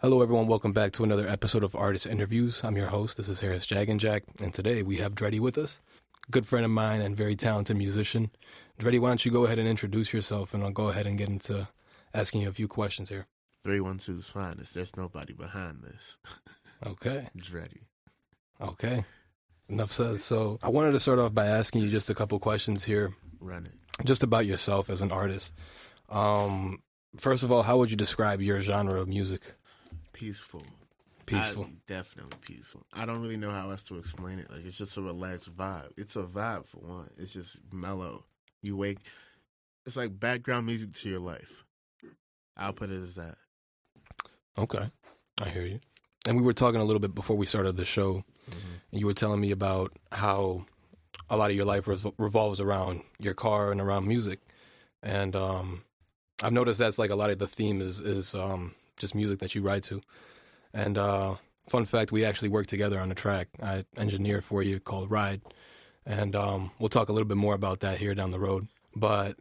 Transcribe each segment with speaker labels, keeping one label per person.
Speaker 1: Hello, everyone. Welcome back to another episode of Artist Interviews. I'm your host. This is Harris Jack, and today we have Dretti with us, good friend of mine and very talented musician. Dretti, why don't you go ahead and introduce yourself, and I'll go ahead and get into asking you a few questions here.
Speaker 2: 312's finest. There's nobody behind this.
Speaker 1: Okay.
Speaker 2: Dretti.
Speaker 1: Okay. Enough said. So I wanted to start off by asking you just a couple questions here.
Speaker 2: Run it.
Speaker 1: Just about yourself as an artist. First of all, how would you describe your genre of music?
Speaker 2: Peaceful.
Speaker 1: Definitely
Speaker 2: peaceful. I don't really know how else to explain it. Like, it's just a relaxed vibe. It's a vibe for one. It's just mellow. It's like background music to your life. I'll put it as that.
Speaker 1: Okay. I hear you. And we were talking a little bit before we started the show, and you were telling me about how a lot of your life revolves around your car and around music. And I've noticed that's like a lot of the theme is just music that you write to. And fun fact, we actually worked together on a track I engineered for you called Ride. And we'll talk a little bit more about that here down the road. But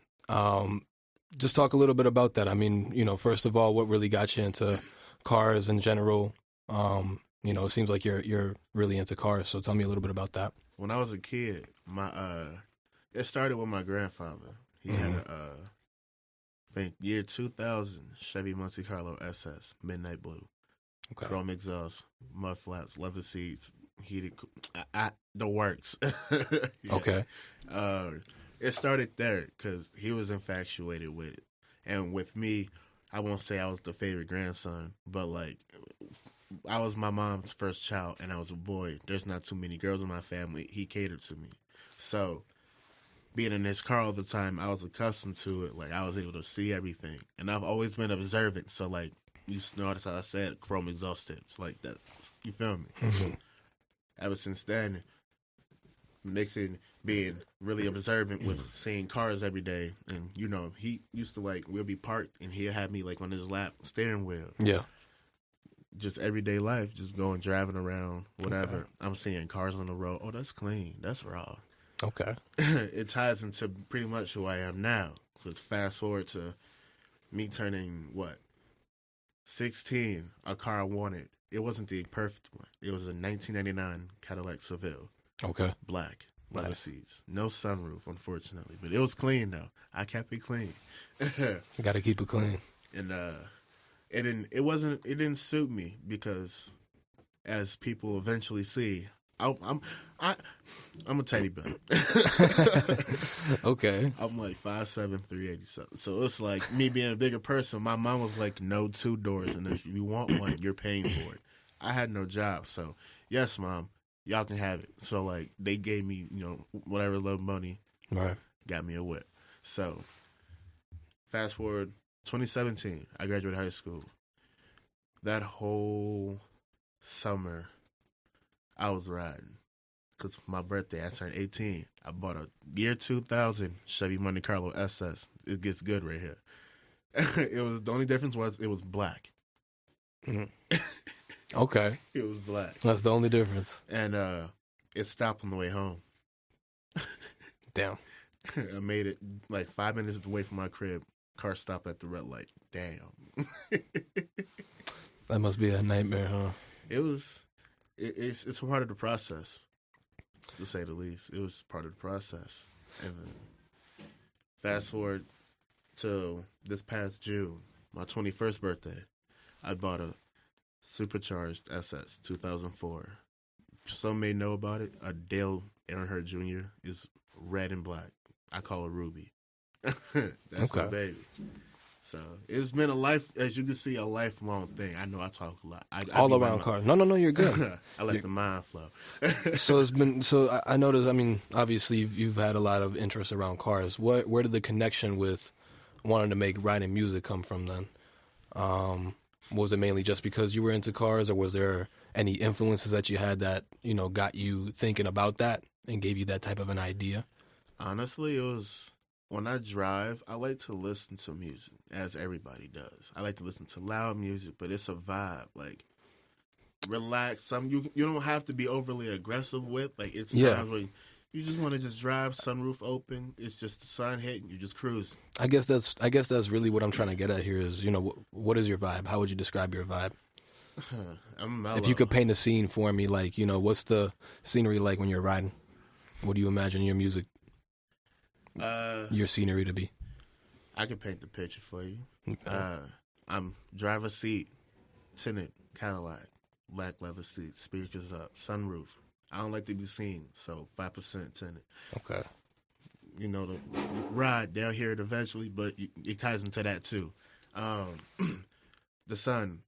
Speaker 1: just talk a little bit about that. I mean, first of all, what really got you into cars in general? It seems like you're really into cars. So tell me a little bit about that.
Speaker 2: When I was a kid, it started with my grandfather. He had I think year 2000 Chevy Monte Carlo SS, midnight blue. Okay. Chrome exhaust, mud flaps, leather seats, heated, the works. Yeah.
Speaker 1: Okay.
Speaker 2: It started there because he was infatuated with it. And with me, I won't say I was the favorite grandson, but like, I was my mom's first child and I was a boy. There's not too many girls in my family. He catered to me. So, being in his car all the time, I was accustomed to it. Like, I was able to see everything. And I've always been observant. So, like, you notice how I said chrome exhaust tips. Like, that, you feel me?
Speaker 1: Mm-hmm.
Speaker 2: Ever since then, mixing being really observant with seeing cars every day. And, he used to, like, we'll be parked and he'll have me, like, on his lap steering wheel.
Speaker 1: Yeah.
Speaker 2: Just everyday life, just going, driving around, whatever. Okay. I'm seeing cars on the road. Oh, that's clean. That's raw.
Speaker 1: Okay.
Speaker 2: It ties into pretty much who I am now. Just fast forward to me turning, 16, a car I wanted. It wasn't the perfect one. It was a 1999 Cadillac Seville.
Speaker 1: Okay.
Speaker 2: Black. Leather seats. No sunroof, unfortunately. But it was clean, though. I kept it clean.
Speaker 1: You got to keep it clean.
Speaker 2: And it didn't suit me because, as people eventually see, I'm a teddy bear.
Speaker 1: Okay.
Speaker 2: I'm like 5'7", 387. So it's like me being a bigger person. My mom was like, no 2 doors, and if you want one, you're paying for it. I had no job, so yes, Mom, y'all can have it. So like they gave me, whatever little money,
Speaker 1: right,
Speaker 2: got me a whip. So fast forward 2017, I graduated high school. That whole summer, I was riding. Because for my birthday, I turned 18. I bought a year 2000 Chevy Monte Carlo SS. It gets good right here. The only difference was it was black.
Speaker 1: Mm-hmm. Okay.
Speaker 2: It was black.
Speaker 1: That's the only difference.
Speaker 2: And it stopped on the way home.
Speaker 1: Damn.
Speaker 2: I made it like 5 minutes away from my crib. Car stopped at the red light. Damn.
Speaker 1: That must be a nightmare, huh?
Speaker 2: It was. It's part of the process, to say the least. It was part of the process. And then fast forward to this past June, my 21st birthday, I bought a supercharged SS 2004. Some may know about it. A Dale Earnhardt Jr. is red and black. I call it Ruby. That's
Speaker 1: okay.
Speaker 2: My baby. So it's been a life, as you can see, a lifelong thing. I know I talk a lot.
Speaker 1: All around cars. No, you're good.
Speaker 2: I let the mind flow.
Speaker 1: So I noticed. I mean, obviously you've had a lot of interest around cars. Where did the connection with wanting to make writing music come from then? Was it mainly just because you were into cars, or was there any influences that you had that got you thinking about that and gave you that type of an idea?
Speaker 2: Honestly, it was. When I drive, I like to listen to music, as everybody does. I like to listen to loud music, but it's a vibe. Like, relax. You don't have to be overly aggressive with. Like, it's times where you just want to just drive, sunroof open. It's just the sun hitting. You just cruise.
Speaker 1: I guess that's really what I'm trying to get at here is, what is your vibe? How would you describe your vibe?
Speaker 2: I'm mellow.
Speaker 1: If you could paint a scene for me, like, what's the scenery like when you're riding? What do you imagine your music, your scenery to be?
Speaker 2: I can paint the picture for you.
Speaker 1: Okay.
Speaker 2: I'm driver's seat, tinted Cadillac, black leather seats, speakers up, sunroof. I don't like to be seen, so 5% tinted.
Speaker 1: Okay.
Speaker 2: The ride, they'll hear it eventually, but it ties into that too. The sun,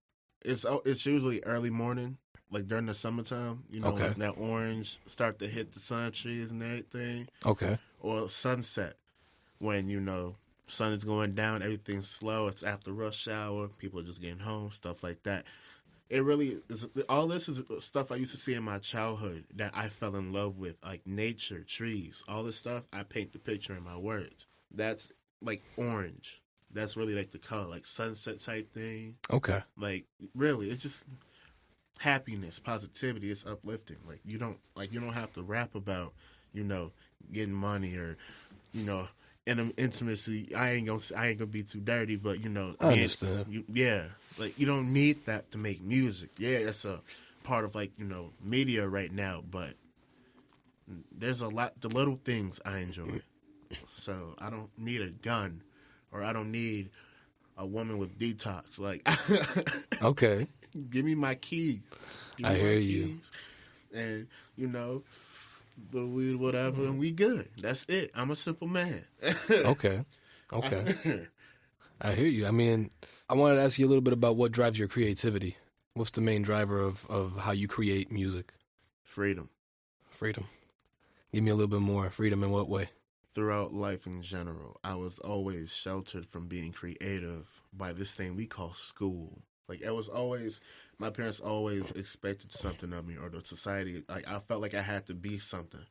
Speaker 2: it's usually early morning, like during the summertime.
Speaker 1: Okay.
Speaker 2: Like that orange start to hit the sun trees and everything.
Speaker 1: Okay.
Speaker 2: Or sunset, when sun is going down, everything's slow. It's after rush hour, people are just getting home, stuff like that. It really is. All this is stuff I used to see in my childhood that I fell in love with, like nature, trees, all this stuff. I paint the picture in my words. That's like orange. That's really like the color, like sunset type thing.
Speaker 1: Okay.
Speaker 2: Like really, it's just happiness, positivity. It's uplifting. Like you don't have to rap about getting money or intimacy. I ain't gonna be too dirty, but
Speaker 1: I understand.
Speaker 2: like you don't need that to make music. Yeah, it's a part of media right now, but there's the little things I enjoy. So I don't need a gun, or I don't need a woman with detox. Like,
Speaker 1: Okay.
Speaker 2: give me my keys.
Speaker 1: I hear you.
Speaker 2: And the weed, whatever, and we good. That's it. I'm a simple man.
Speaker 1: Okay. I hear you. I mean, I wanted to ask you a little bit about what drives your creativity. What's the main driver of how you create music?
Speaker 2: Freedom.
Speaker 1: Freedom. Give me a little bit more. Freedom in what way?
Speaker 2: Throughout life in general, I was always sheltered from being creative by this thing we call school. Like, it was always, my parents always expected something of me, or the society. Like, I felt like I had to be something.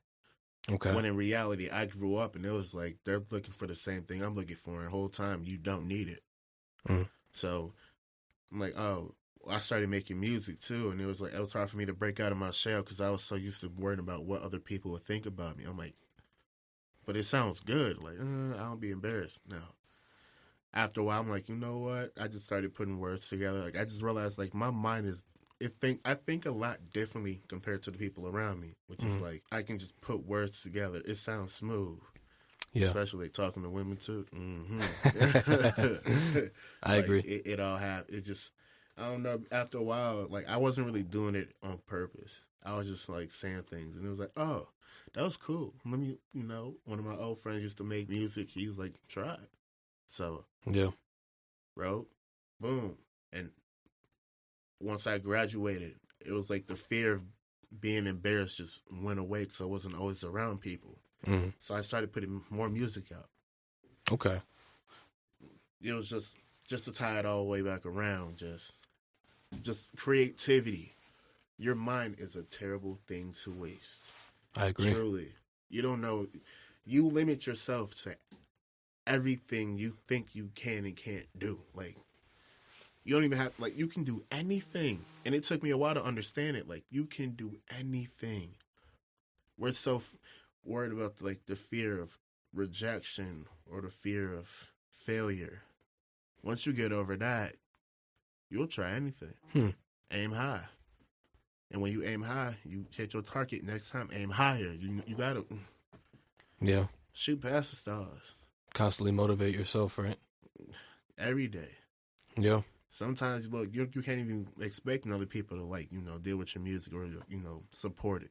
Speaker 1: Okay.
Speaker 2: When in reality, I grew up and it was like, they're looking for the same thing I'm looking for, and the whole time, you don't need it. So, I'm like, oh, I started making music too, and it was hard for me to break out of my shell because I was so used to worrying about what other people would think about me. I'm like, but it sounds good. Like, I don't be embarrassed now. After a while, I'm like, you know what? I just started putting words together. Like, I just realized, like, my mind I think a lot differently compared to the people around me, which is like, I can just put words together. It sounds smooth. Yeah. Especially like, talking to women too.
Speaker 1: I agree.
Speaker 2: It all it just, I don't know. After a while, like, I wasn't really doing it on purpose. I was just like saying things, and it was like, oh, that was cool. Let me, one of my old friends used to make music. He was like, try it. So,
Speaker 1: yeah,
Speaker 2: wrote, boom. And once I graduated, it was like the fear of being embarrassed just went away because I wasn't always around people. So I started putting more music out.
Speaker 1: Okay.
Speaker 2: It was just to tie it all the way back around, just creativity. Your mind is a terrible thing to waste.
Speaker 1: I agree.
Speaker 2: Truly. You don't know. You limit yourself to everything you think you can and can't do. Like, you don't even have, like, you can do anything. And it took me a while to understand it. Like, you can do anything. We're so worried about, like, the fear of rejection or the fear of failure. Once you get over that, you'll try anything. Aim high. And when you aim high, you hit your target. Next time, aim higher. You got to shoot past the stars.
Speaker 1: Constantly motivate yourself, right?
Speaker 2: Every day.
Speaker 1: Yeah.
Speaker 2: Sometimes, look, you can't even expect other people to, like, deal with your music or, support it.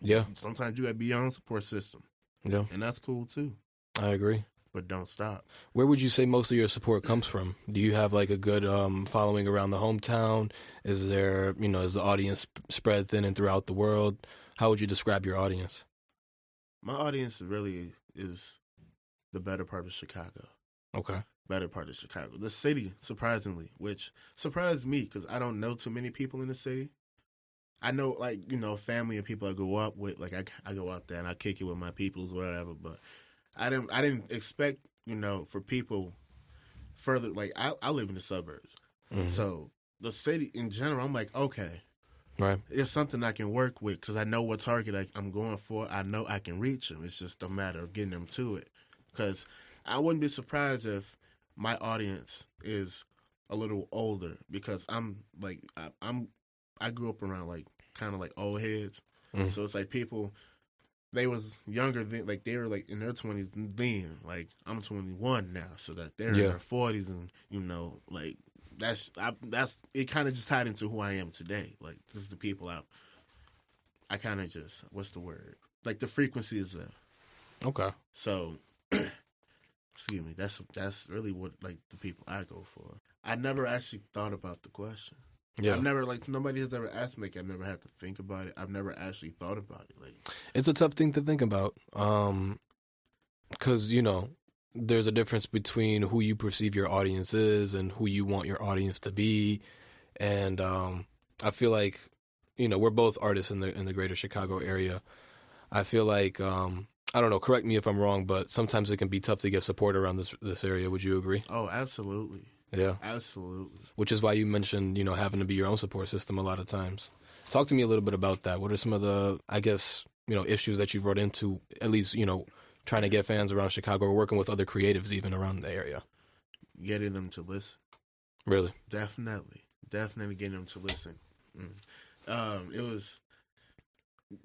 Speaker 1: Yeah.
Speaker 2: Sometimes you got to be your own support system.
Speaker 1: Yeah.
Speaker 2: And that's cool, too.
Speaker 1: I agree.
Speaker 2: But don't stop.
Speaker 1: Where would you say most of your support comes from? Do you have, like, a good following around the hometown? Is there, is the audience spread thin and throughout the world? How would you describe your audience?
Speaker 2: My audience really is the better part of Chicago.
Speaker 1: Okay.
Speaker 2: Better part of Chicago. The city, surprisingly, which surprised me because I don't know too many people in the city. I know, like, family and people I grew up with. Like, I go out there and I kick it with my peoples or whatever, but I didn't expect, for people further. Like, I live in the suburbs. So the city in general, I'm like, okay.
Speaker 1: Right.
Speaker 2: It's something I can work with because I know what target I'm going for. I know I can reach them. It's just a matter of getting them to it. Because I wouldn't be surprised if my audience is a little older because I grew up around like kind of like old heads, so it's like people they was younger than like they were like in their 20s then. Like I'm 21 now, so that they're in their 40s, and like that's it. Kind of just tied into who I am today. Like this is the people I kind of just what's the word? Like the frequency is there.
Speaker 1: Okay.
Speaker 2: So excuse me. That's really what like the people I go for. I never actually thought about the question.
Speaker 1: Yeah.
Speaker 2: I've never like nobody has ever asked me. Like I've never had to think about it. I've never actually thought about it. Like
Speaker 1: it's a tough thing to think about, because there's a difference between who you perceive your audience is and who you want your audience to be, and I feel like we're both artists in the greater Chicago area. I feel like I don't know. Correct me if I'm wrong, but sometimes it can be tough to get support around this area. Would you agree?
Speaker 2: oh, absolutely.
Speaker 1: Yeah.
Speaker 2: Absolutely.
Speaker 1: Which is why you mentioned, having to be your own support system a lot of times. Talk to me a little bit about that. What are some of the, I guess, issues that you've run into, at least, trying to get fans around Chicago or working with other creatives even around the area?
Speaker 2: Getting them to listen.
Speaker 1: Really?
Speaker 2: Definitely getting them to listen. It was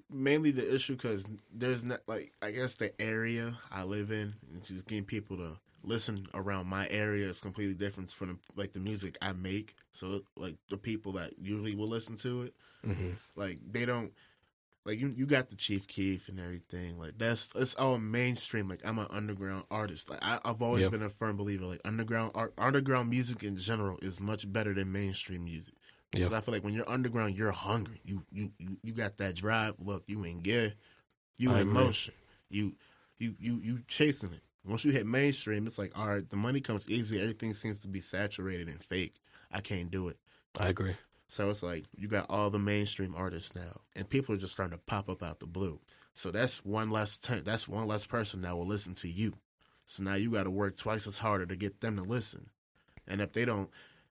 Speaker 2: mainly the issue because there's not, like, I guess the area I live in, and just getting people to listen around my area is completely different from the music I make. So like the people that usually will listen to it, like they don't like you got the Chief Keef and everything. Like it's all mainstream. Like I'm an underground artist. Like I've always been a firm believer. Like underground music in general is much better than mainstream music. Because I feel like when you're underground, you're hungry. You got that drive. Look, you in gear. You in motion. You chasing it. Once you hit mainstream, it's like, all right, the money comes easy. Everything seems to be saturated and fake. I can't do it.
Speaker 1: I agree.
Speaker 2: So it's like you got all the mainstream artists now, and people are just starting to pop up out the blue. So that's one less person that will listen to you. So now you got to work twice as harder to get them to listen. And if they don't,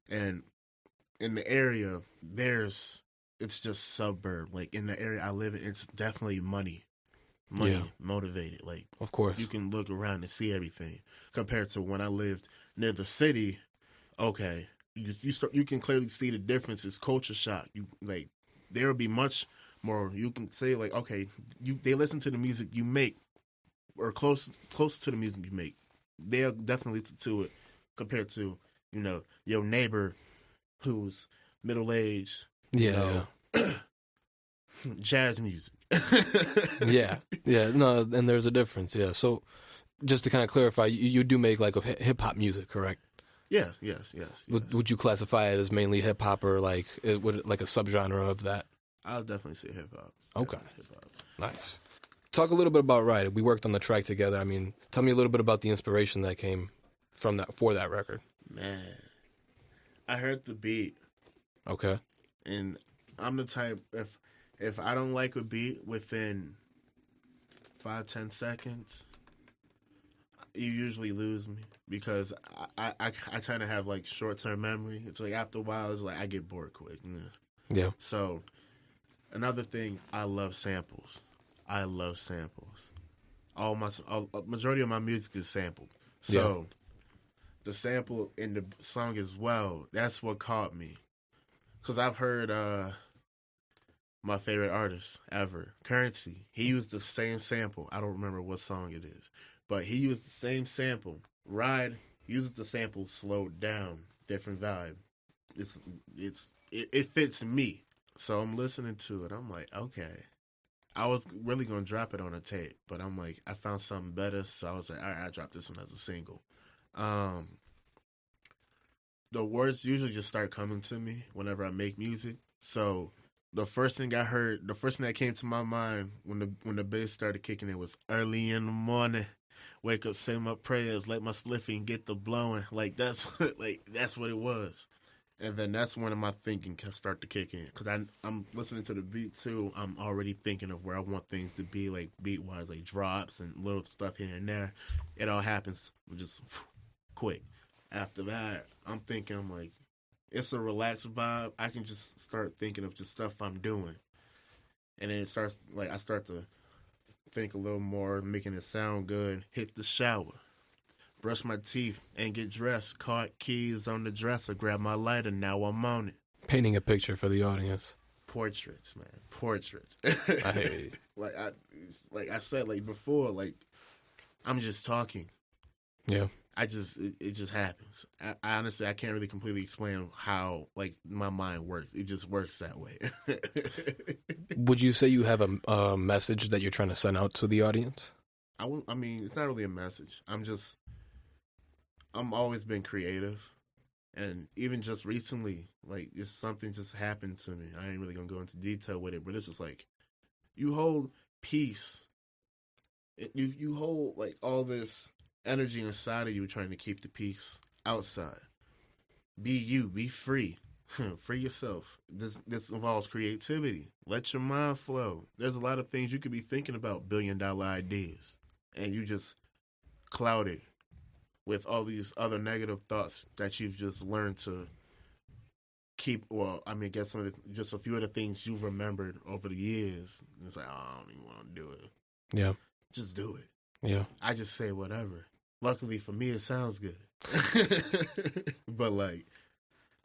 Speaker 2: and in the area, it's just suburb. Like in the area I live in, it's definitely money motivated. Like,
Speaker 1: of course,
Speaker 2: you can look around and see everything. Compared to when I lived near the city, okay, you can clearly see the difference. It's culture shock. You like there will be much more. You can say like, okay, they listen to the music you make, or close to the music you make. They'll definitely listen to it compared to your neighbor who's middle aged. Jazz music.
Speaker 1: yeah. No, and there's a difference. Yeah. So, just to kind of clarify, you do make like hip hop music, correct?
Speaker 2: Yes.
Speaker 1: Would you classify it as mainly hip hop, or like a subgenre of that?
Speaker 2: I'll definitely say hip hop.
Speaker 1: Okay.
Speaker 2: Hip-hop.
Speaker 1: Nice. Talk a little bit about Ride. We worked on the track together. I mean, tell me a little bit about the inspiration that came from for that record.
Speaker 2: Man, I heard the beat.
Speaker 1: Okay.
Speaker 2: And I'm the type, if I don't like a beat within 5-10 seconds, you usually lose me, because I tend to have like short-term memory. It's like after a while, it's like I get bored quick.
Speaker 1: Yeah.
Speaker 2: So another thing, I love samples. Majority of my music is sampled. So the sample in the song as well, that's what caught me. Because I've heard my favorite artist ever, Currency. He used the same sample. I don't remember what song it is, but he used the same sample. Ride uses the sample slowed down, different vibe. It fits me. So I'm listening to it. I'm like, okay. I was really going to drop it on a tape, but I'm like, I found something better. So I was like, all right, I'll drop this one as a single. The words usually just start coming to me whenever I make music. So the first thing that came to my mind when the bass started kicking in was early in the morning. Wake up, say my prayers, let my spliffy and get the blowing. Like that's what it was. And then that's when my thinking can start to kick in, because I'm listening to the beat too. I'm already thinking of where I want things to be, like beat wise, like drops and little stuff here and there. It all happens just quick. After that, I'm like, it's a relaxed vibe. I can just start thinking of just stuff I'm doing, and then it starts like I start to think a little more, making it sound good. Hit the shower, brush my teeth, and get dressed. Caught keys on the dresser, grab my lighter, now I'm on it.
Speaker 1: Painting a picture for the audience.
Speaker 2: Portraits, man. Portraits.
Speaker 1: I hear you.
Speaker 2: like I said, like before, like I'm just talking.
Speaker 1: Yeah.
Speaker 2: It just happens. I honestly, I can't really completely explain how like my mind works. It just works that way.
Speaker 1: Would you say you have a message that you're trying to send out to the audience?
Speaker 2: I mean, it's not really a message. I'm always been creative. And even just recently, like, something just happened to me. I ain't really gonna go into detail with it, but it's just like, you hold peace. You hold, like, all this energy inside of you trying to keep the peace outside. Be you. Be free. Free yourself. This involves creativity. Let your mind flow. There's a lot of things you could be thinking about, billion-dollar ideas. And you just clouded with all these other negative thoughts that you've just learned to keep. Well, I mean, get just a few of the things you've remembered over the years. It's like, oh, I don't even want to do it.
Speaker 1: Yeah.
Speaker 2: Just do it.
Speaker 1: Yeah.
Speaker 2: I just say whatever. Luckily for me, it sounds good. But, like,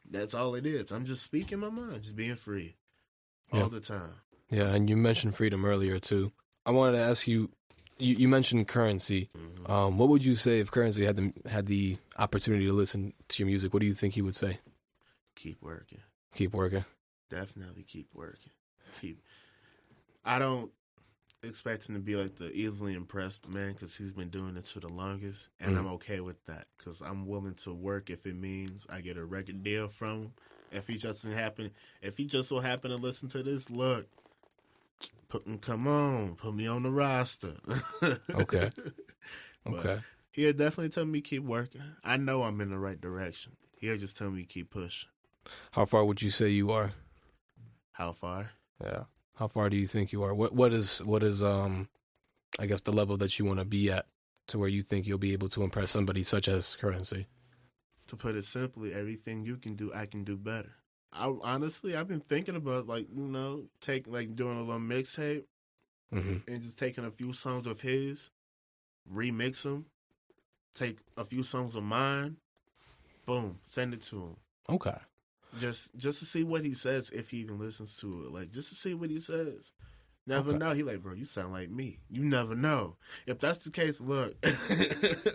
Speaker 2: that's all it is. I'm just speaking my mind, just being free all the time.
Speaker 1: Yeah, and you mentioned freedom earlier, too. I wanted to ask you, you mentioned Currency.
Speaker 2: Mm-hmm.
Speaker 1: What would you say if Currency had the opportunity to listen to your music? What do you think he would say?
Speaker 2: Keep working.
Speaker 1: Keep working.
Speaker 2: Definitely keep working. I don't expect him to be like the easily impressed man because he's been doing it for the longest, and I'm okay with that because I'm willing to work if it means I get a record deal from him. If he just so happen to listen to this, look, come on, put me on the roster.
Speaker 1: Okay. Okay.
Speaker 2: He'll definitely tell me keep working. I know I'm in the right direction. He'll just tell me keep pushing.
Speaker 1: How far would you say you are?
Speaker 2: How far?
Speaker 1: Yeah. How far do you think you are? What is I guess the level that you want to be at to where you think you'll be able to impress somebody such as Currency?
Speaker 2: To put it simply, everything you can do, I can do better. I've been thinking about doing a little mixtape and just taking a few songs of his, remix them, take a few songs of mine, boom, send it to him.
Speaker 1: Okay.
Speaker 2: Just to see what he says, if he even listens to it. Like, just to see what he says. Never know. He like, bro, you sound like me. You never know. If that's the case, look.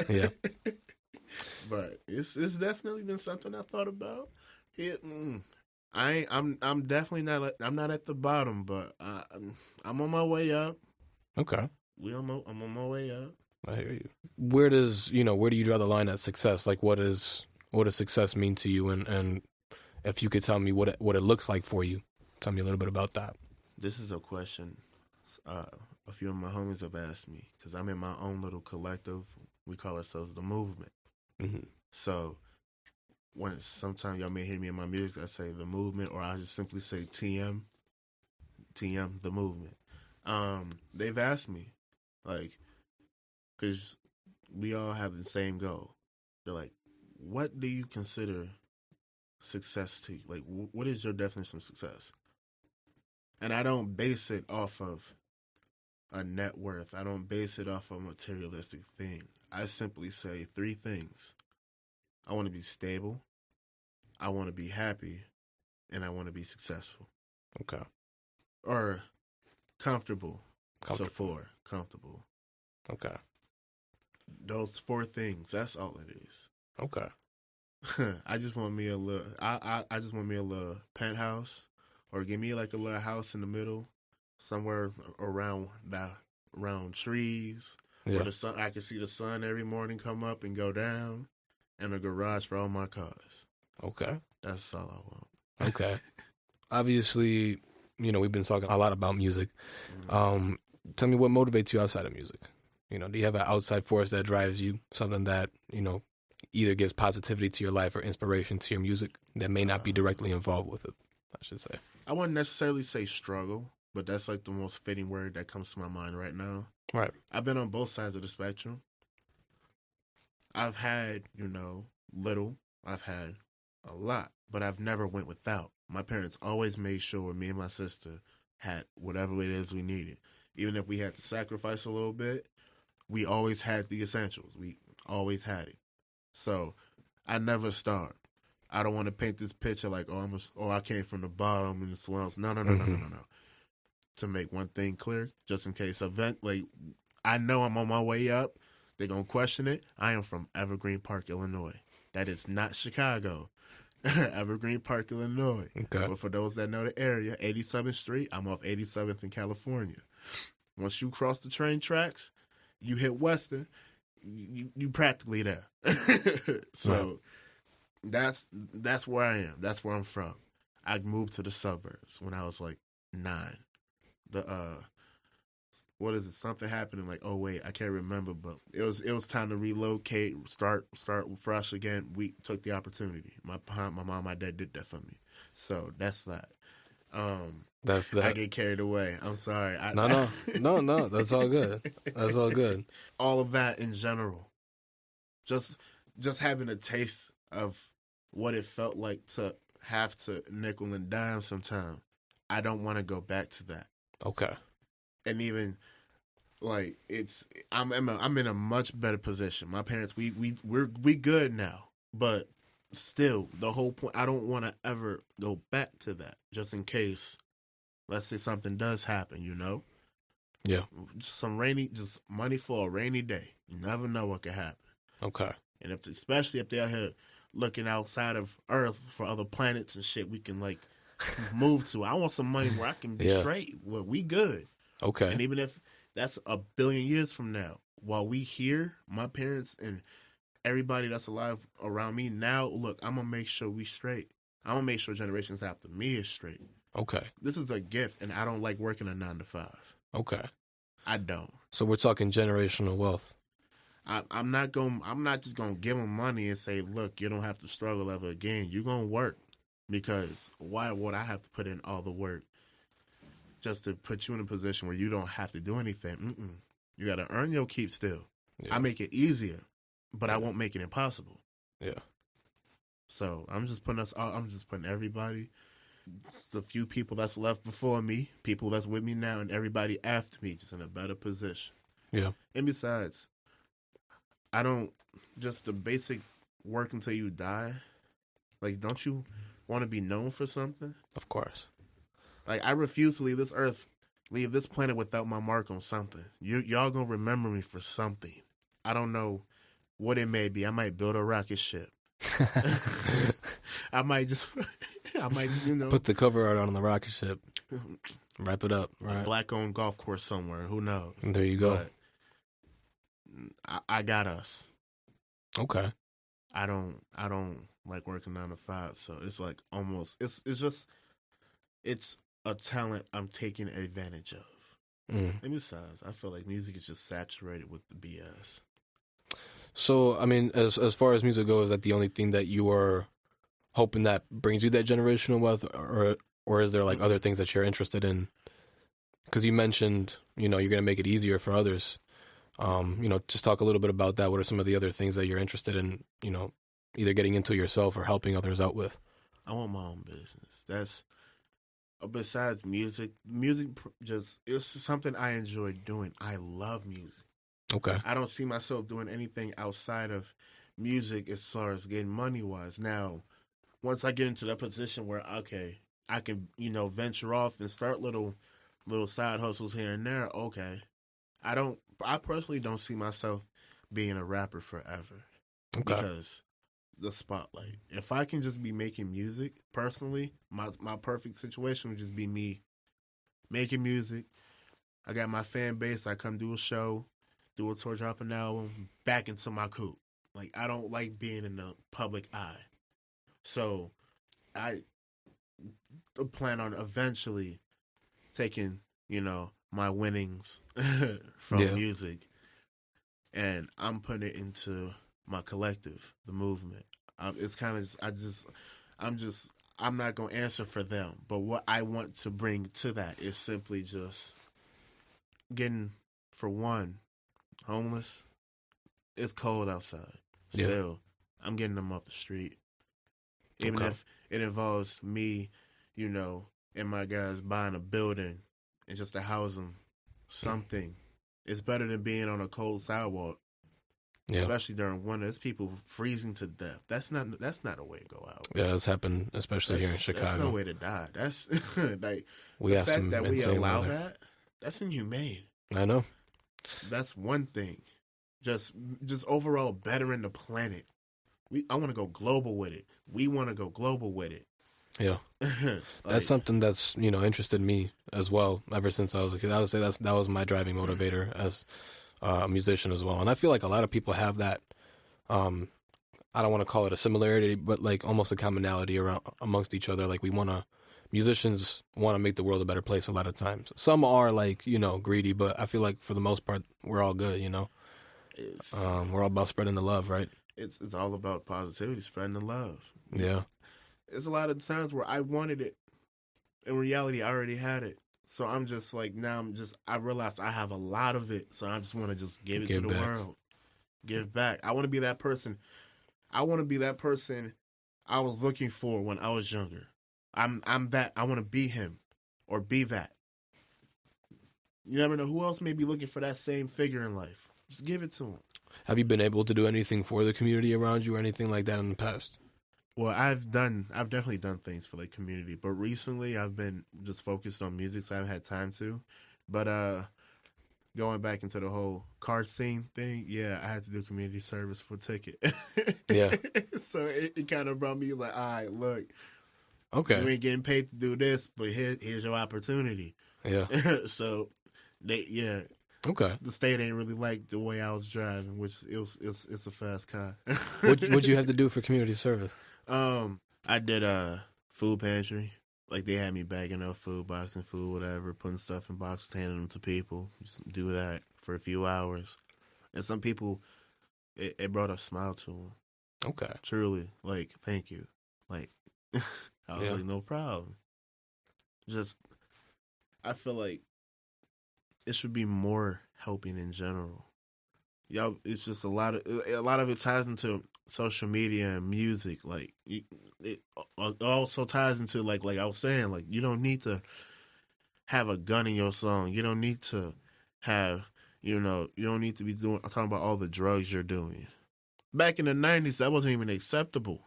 Speaker 1: Yeah.
Speaker 2: But it's definitely been something I thought about. I'm definitely not. I'm not at the bottom, but I'm on my way up.
Speaker 1: Okay.
Speaker 2: I'm on my way up.
Speaker 1: I hear you. Where do you draw the line at success? Like, what does success mean to you? And if you could tell me what it looks like for you, tell me a little bit about that.
Speaker 2: This is a question a few of my homies have asked me because I'm in my own little collective. We call ourselves the Movement.
Speaker 1: Mm-hmm.
Speaker 2: So sometimes y'all may hear me in my music, I say the Movement, or I just simply say TM, the Movement. They've asked me, like, because we all have the same goal. They're like, what do you consider success to you? Like, what is your definition of success? And I don't base it off of a net worth. I don't base it off of a materialistic thing. I simply say three things. I want to be stable, I want to be happy, and I want to be successful.
Speaker 1: Okay.
Speaker 2: Or comfortable. So four. Comfortable.
Speaker 1: Okay.
Speaker 2: Those four things, that's all it is.
Speaker 1: Okay.
Speaker 2: I just want me a little I just want me a little penthouse, or give me like a little house in the middle, somewhere around trees, where the sun, I can see the sun every morning come up and go down, and a garage for all my cars.
Speaker 1: Okay.
Speaker 2: That's all I want.
Speaker 1: Okay. Obviously, we've been talking a lot about music. Tell me what motivates you outside of music. Do you have an outside force that drives you, something that, either gives positivity to your life or inspiration to your music that may not be directly involved with it, I should say?
Speaker 2: I wouldn't necessarily say struggle, but that's like the most fitting word that comes to my mind right now.
Speaker 1: Right.
Speaker 2: I've been on both sides of the spectrum. I've had, little. I've had a lot, but I've never went without. My parents always made sure me and my sister had whatever it is we needed. Even if we had to sacrifice a little bit, we always had the essentials. Always had it. So I never starved. I don't want to paint this picture like, I came from the bottom in the slums. No. To make one thing clear, just in case I know I'm on my way up, they're going to question it. I am from Evergreen Park, Illinois. That is not Chicago. Evergreen Park, Illinois.
Speaker 1: Okay.
Speaker 2: But for those that know the area, 87th Street, I'm off 87th in California. Once you cross the train tracks, you hit Western, you practically there. So that's where I am. That's where I'm from. I moved to the suburbs when I was like 9. What is it? Something happened in like, oh wait, I can't remember, but it was time to relocate, start fresh again. We took the opportunity. My mom, my dad did that for me. So that's that.
Speaker 1: That's that.
Speaker 2: I get carried away. I'm sorry.
Speaker 1: No. That's all good. That's all good.
Speaker 2: All of that in general. Just having a taste of what it felt like to have to nickel and dime sometime. I don't want to go back to that.
Speaker 1: Okay.
Speaker 2: And even like I'm in a much better position. My parents, we good now, but still, the whole point, I don't want to ever go back to that, just in case. Let's say something does happen,
Speaker 1: Yeah.
Speaker 2: just money for a rainy day. You never know what could happen.
Speaker 1: Okay.
Speaker 2: And especially if they're out here looking outside of Earth for other planets and shit, we can like move to. I want some money where I can be straight. Well, we good.
Speaker 1: Okay.
Speaker 2: And even if that's a billion years from now, while we here, my parents and everybody that's alive around me now, look, I'm going to make sure we straight. I'm going to make sure generations after me is straight.
Speaker 1: Okay.
Speaker 2: This is a gift, and I don't like working a 9 to 5.
Speaker 1: Okay.
Speaker 2: I don't.
Speaker 1: So we're talking generational wealth.
Speaker 2: I'm not just going to give them money and say, look, you don't have to struggle ever again. You're going to work, because why would I have to put in all the work just to put you in a position where you don't have to do anything? You got to earn your keep still.
Speaker 1: Yeah.
Speaker 2: I make it easier, but I won't make it impossible.
Speaker 1: Yeah.
Speaker 2: So I'm just putting everybody, just a few people that's left before me, people that's with me now, and everybody after me, just in a better position.
Speaker 1: Yeah.
Speaker 2: And besides, just the basic work until you die. Like, don't you want to be known for something?
Speaker 1: Of course.
Speaker 2: Like, I refuse to leave this planet without my mark on something. Y'all gonna remember me for something. I don't know what it may be. I might build a rocket ship. I might just,
Speaker 1: put the cover art on the rocket ship, wrap it up, right?
Speaker 2: Black-owned golf course somewhere. Who knows?
Speaker 1: There you go.
Speaker 2: But I got us.
Speaker 1: Okay.
Speaker 2: I don't like working 9 to 5, so it's like almost it's a talent I'm taking advantage of. And besides, I feel like music is just saturated with the BS.
Speaker 1: So, I mean, as far as music goes, is that the only thing that you are hoping that brings you that generational wealth, or is there like other things that you're interested in? Because you mentioned, you're going to make it easier for others. Just talk a little bit about that. What are some of the other things that you're interested in, either getting into yourself or helping others out with?
Speaker 2: I want my own business. That's besides music just, it's something I enjoy doing. I love music.
Speaker 1: Okay.
Speaker 2: I don't see myself doing anything outside of music as far as getting money wise. Now, once I get into that position where, okay, I can, venture off and start little side hustles here and there, okay. I personally don't see myself being a rapper forever.
Speaker 1: Okay.
Speaker 2: Because the spotlight. If I can just be making music, personally, my perfect situation would just be me making music. I got my fan base. I come do a show, do a tour, drop an album, back into my coop. Like, I don't like being in the public eye. So I plan on eventually taking, my winnings from music, and I'm putting it into my collective, the movement. It's kind of, I'm not going to answer for them, but what I want to bring to that is simply just getting, for one, homeless. It's cold outside. Still, I'm getting them off the street. Even if it involves me, and my guys buying a building and just to house them, something. It's better than being on a cold sidewalk
Speaker 1: Yeah.
Speaker 2: Especially during winter, there's people freezing to death. That's not a way to go out.
Speaker 1: Yeah, it's happened, especially here in Chicago.
Speaker 2: That's no way to die. That's like
Speaker 1: We
Speaker 2: the
Speaker 1: have
Speaker 2: fact
Speaker 1: some
Speaker 2: that we
Speaker 1: insane
Speaker 2: allow
Speaker 1: weather.
Speaker 2: that. That's inhumane.
Speaker 1: I know.
Speaker 2: That's one thing. Just overall bettering the planet. I want to go global with it. We want to go global with it.
Speaker 1: Yeah. That's something that's, interested me as well ever since I was a kid. I would say that was my driving motivator as a musician as well. And I feel like a lot of people have that, I don't want to call it a similarity, but like almost a commonality amongst each other. Like musicians want to make the world a better place a lot of times. Some are like, greedy, but I feel like for the most part, we're all good, we're all about spreading the love, right?
Speaker 2: It's all about positivity, spreading the love.
Speaker 1: Yeah.
Speaker 2: There's a lot of times where I wanted it. In reality, I already had it. So I'm just like, I realized I have a lot of it. So I just want to just give it to the world. Give back. I want to be that person. I want to be that person I was looking for when I was younger. I'm that. I want to be him or be that. You never know who else may be looking for that same figure in life. Just give it to them.
Speaker 1: Have you been able to do anything for the community around you or anything like that in the past?
Speaker 2: Well, I've definitely done things for the community, but recently I've been just focused on music, so I haven't had time to. But going back into the whole card scene thing, yeah, I had to do community service for ticket.
Speaker 1: Yeah.
Speaker 2: So it kind of brought me like, all right, look,
Speaker 1: okay,
Speaker 2: you ain't getting paid to do this, but here's your opportunity.
Speaker 1: Yeah.
Speaker 2: So
Speaker 1: okay.
Speaker 2: The state ain't really like the way I was driving, which it's a fast car.
Speaker 1: What'd you have to do for community service?
Speaker 2: I did a food pantry. Like they had me bagging up food, boxing food, whatever, putting stuff in boxes, handing them to people. Just do that for a few hours, and some people, it brought a smile to them.
Speaker 1: Okay,
Speaker 2: truly, like thank you. Like I was like, no problem. Just I feel like it should be more helping in general. Y'all, it's just a lot of it ties into social media and music. Like it also ties into like I was saying, like you don't need to have a gun in your song. You don't need to have you don't need to be talking about all the drugs you're doing. Back in the 90s, that wasn't even acceptable.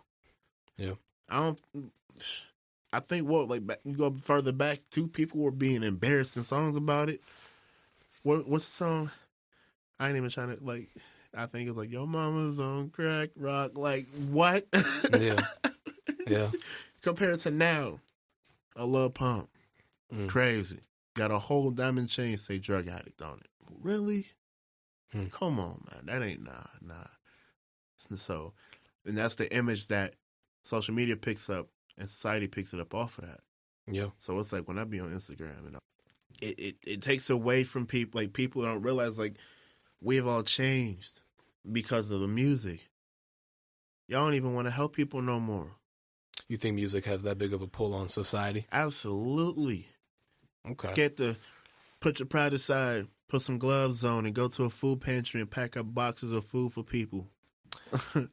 Speaker 1: Yeah,
Speaker 2: I think you go further back, two people were being embarrassed in songs about it. What's the song? I ain't even trying to I think it was like your mama's on crack rock. Like what?
Speaker 1: Yeah.
Speaker 2: Compared to now, a Lil Pump, crazy. Got a whole diamond chain say drug addict on it. Really? Come on, man. That ain't nah. So, and that's the image that social media picks up and society picks it up off of that.
Speaker 1: Yeah.
Speaker 2: So it's like when I be on Instagram and it takes away from people. Like people don't realize we've all changed because of the music. Y'all don't even want to help people no more.
Speaker 1: You think music has that big of a pull on society?
Speaker 2: Absolutely.
Speaker 1: Okay.
Speaker 2: Scared to put your pride aside, put some gloves on, and go to a food pantry and pack up boxes of food for people.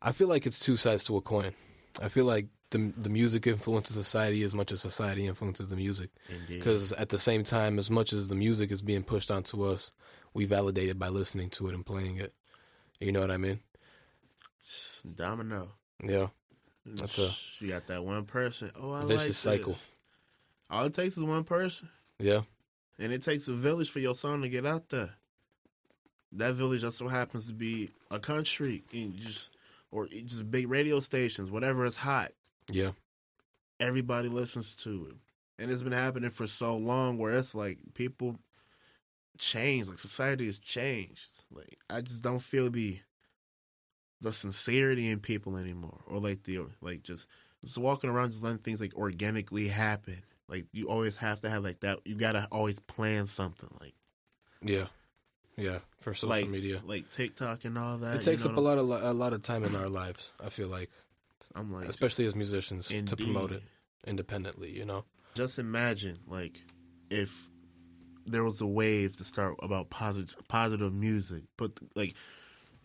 Speaker 1: I feel like it's two sides to a coin. I feel like the music influences society as much as society influences the music.
Speaker 2: Indeed.
Speaker 1: Because at the same time, as much as the music is being pushed onto us, we validate it by listening to it and playing it. You know what I mean?
Speaker 2: Domino.
Speaker 1: Yeah.
Speaker 2: You got that one person. Oh, I
Speaker 1: vicious
Speaker 2: like this.
Speaker 1: cycle.
Speaker 2: All it takes is one person.
Speaker 1: Yeah.
Speaker 2: And it takes a village for your song to get out there. That village just so happens to be a country, or just big radio stations, whatever is hot.
Speaker 1: Yeah.
Speaker 2: Everybody listens to it. And it's been happening for so long where it's like people change. Like society has changed. Like I just don't feel the sincerity in people anymore. Or just walking around just letting things organically happen. Like you always have to have that. You gotta always plan something.
Speaker 1: Yeah, for social media,
Speaker 2: like TikTok and all that.
Speaker 1: It takes up a lot of time in our lives. I feel like, especially as musicians, to promote it independently.
Speaker 2: Just imagine if there was a wave to start about positive music.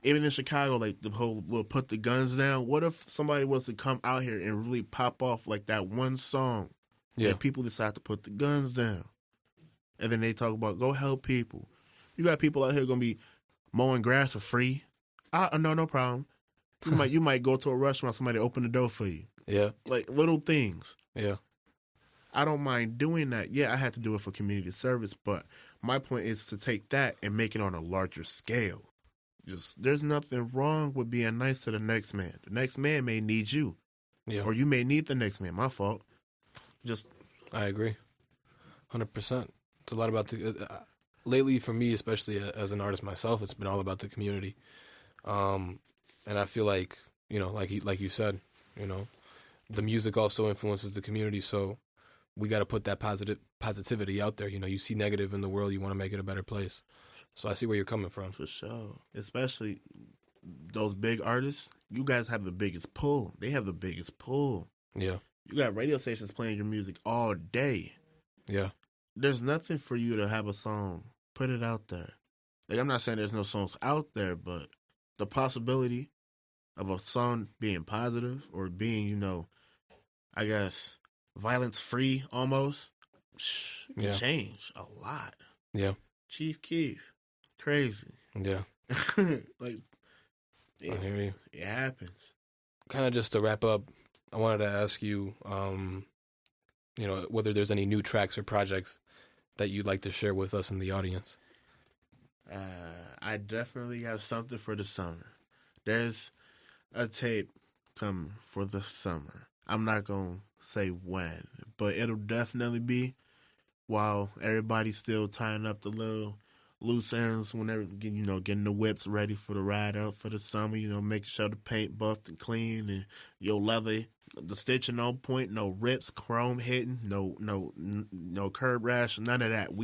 Speaker 2: Even in Chicago, the whole "we'll put the guns down." What if somebody was to come out here and really pop off that one song?
Speaker 1: Yeah,
Speaker 2: and people decide to put the guns down, and then they talk about go help people. You got people out here gonna be mowing grass for free, No problem. You might go to a restaurant, somebody open the door for you.
Speaker 1: Yeah.
Speaker 2: Like little things.
Speaker 1: Yeah.
Speaker 2: I don't mind doing that. Yeah, I had to do it for community service, but my point is to take that and make it on a larger scale. Just there's nothing wrong with being nice to the next man. The next man may need you.
Speaker 1: Yeah.
Speaker 2: Or you may need the next man. My fault.
Speaker 1: I agree. 100%. It's a lot about lately for me, especially as an artist myself, it's been all about the community. And I feel like, like you said, the music also influences the community. So we got to put that positivity out there. You see negative in the world, you want to make it a better place. So I see where you're coming from.
Speaker 2: For sure. Especially those big artists, you guys have the biggest pull. They have the biggest pull.
Speaker 1: Yeah.
Speaker 2: You got radio stations playing your music all day.
Speaker 1: Yeah.
Speaker 2: There's nothing for you to have a song. Put it out there. Like, I'm not saying there's no songs out there, but the possibility of a song being positive or being, I guess, violence-free almost, change a lot.
Speaker 1: Yeah.
Speaker 2: Chief Keef, crazy.
Speaker 1: Yeah.
Speaker 2: Like,
Speaker 1: I hear you.
Speaker 2: It happens.
Speaker 1: Kind of just to wrap up, I wanted to ask you, whether there's any new tracks or projects that you'd like to share with us in the audience.
Speaker 2: I definitely have something for the summer. There's a tape coming for the summer. I'm not going to say when, but it'll definitely be while everybody's still tying up the little loose ends whenever, getting the whips ready for the ride out for the summer, making sure the paint buffed and clean and your leather, the stitching on point, no rips, chrome hitting, no curb rash, none of that.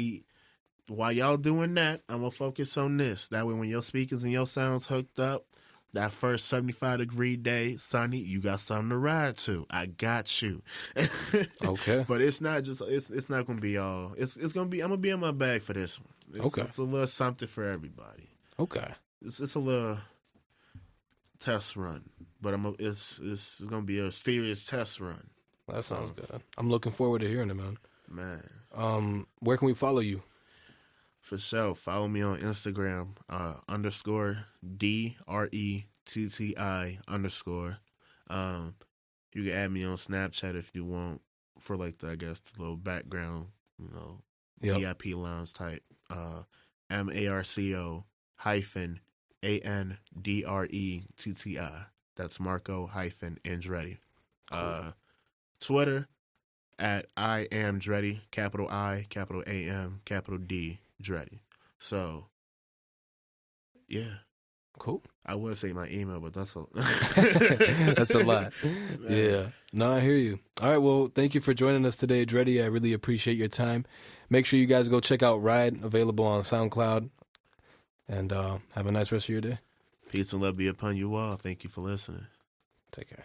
Speaker 2: While y'all doing that, I'm going to focus on this. That way when your speakers and your sounds hooked up, that first 75-degree day, sunny, you got something to ride to. I got you.
Speaker 1: Okay.
Speaker 2: But it's not just, it's not going to be all, it's going to be, I'm going to be in my bag for this one.
Speaker 1: Okay.
Speaker 2: It's a little something for everybody.
Speaker 1: Okay.
Speaker 2: It's a little test run, but it's going to be a serious test run.
Speaker 1: That sounds good. I'm looking forward to hearing it, man.
Speaker 2: Man.
Speaker 1: Where can we follow you?
Speaker 2: For sure. Follow me on Instagram, _DRETTI _. You can add me on Snapchat if you want for the little background, VIP lounge type. MARCO-ANDRETTI. That's Marco-Andretti.
Speaker 1: Cool.
Speaker 2: Twitter at I am Dretti, capital I, capital AM, capital D, Dretti. So, yeah.
Speaker 1: Cool.
Speaker 2: I would say my email, but that's a
Speaker 1: that's a lot. Yeah. No, I hear you. All right. Well, thank you for joining us today, Dretti. I really appreciate your time. Make sure you guys go check out Ride, available on SoundCloud. And have a nice rest of your day.
Speaker 2: Peace and love be upon you all. Thank you for listening.
Speaker 1: Take care.